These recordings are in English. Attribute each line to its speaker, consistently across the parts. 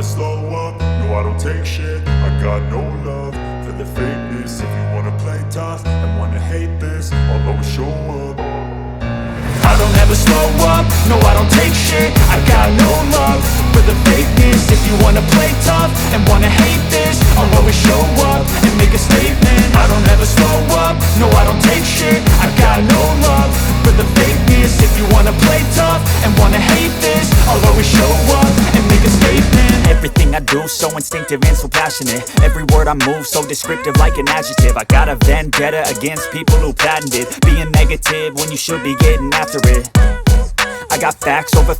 Speaker 1: slow up, no I don't take shit. I got no love for the fakeness. If you wanna play tough and wanna hate this, I'll always show up. I don't ever slow up, no I don't take shit. I got no love for the fakeness. If you wanna play tough and wanna hate this, I'll always show up and make a statement. I don't ever slow up, no I don't take shit. I got no love for the fakeness. If you wanna play tough and wanna hate this, I'll always show up and make a statement.
Speaker 2: Everything I do so instinctive and so passionate. Every word I move so descriptive like an adjective. I got a vendetta against people who patented being negative when you should be getting after it. I got facts over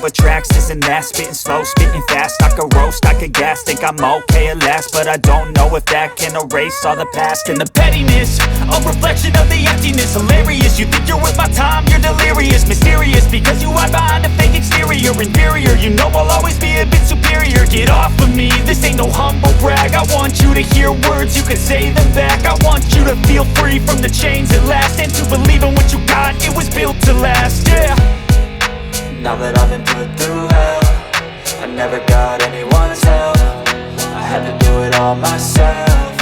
Speaker 2: tracks, this and that. Spitting slow, spitting fast, I could roast, I could gas. Think I'm okay at last, but I don't know if that can erase all the past. And the pettiness, a reflection of the emptiness. Hilarious, you think you're worth my time, you're delirious. Mysterious, because you hide behind a fake exterior. Inferior, you know I'll always be a bit superior. Get off of me, this ain't no humble brag. I want you to hear words, you can say them back. I want you to feel free from the chains at last, and to believe in what you got, it was built to last, yeah.
Speaker 3: Now that I've been put through hell, I never got anyone's help. I had to do it all myself.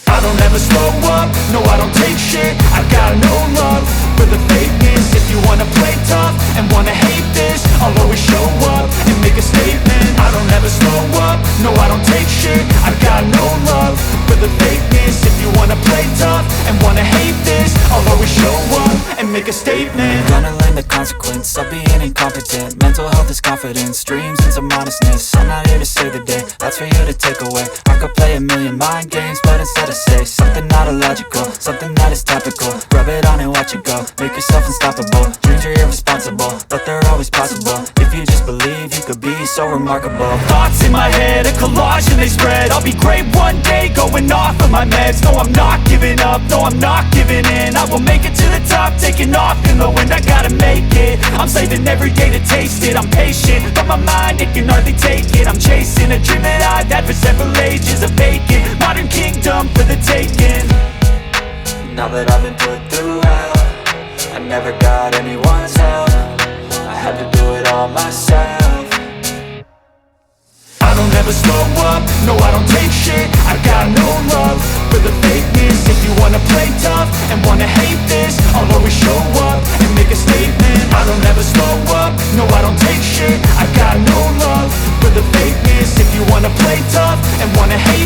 Speaker 1: I don't ever slow up, no I don't take shit. I got no love for the fakeness. If you wanna play tough and wanna hate this, I'll always show up and make a statement. I don't ever slow up, no I don't take shit. I got no love for the fakeness. If you wanna play tough and wanna hate this, I'll always show up and make a statement.
Speaker 3: Gonna learn the consequence of being incompetent. Mental health is confidence, dreams and some modestness. I'm not here to save the day, that's for you to take away. I could play a million mind games, but instead I say something not illogical, something that is topical. Rub it on and watch it go, make yourself unstoppable. Dreams are irresponsible, but they're always possible. If you just believe, you could be so remarkable.
Speaker 2: Thoughts in my head, a collage and they spread. I'll be great one day, going off of my meds. No, I'm not giving up, no, I'm not giving in. I will make it to the top, taking off in the wind. I gotta make it, I'm saving every day to taste it. I'm patient, but my mind, it can hardly take it. I'm chasing a dream that I've had for several ages. A vacant, modern kingdom for the taking.
Speaker 3: Now that I've been put through hell, I never got anyone's help. I had to do it all myself.
Speaker 1: I don't ever slow up, no I don't take shit. I got no love for the fakeness. If you wanna play tough and wanna hate this, I'll always show up and make a statement. I don't ever slow up, no I don't take shit. I got no love for the fakeness. If you wanna play tough and wanna hate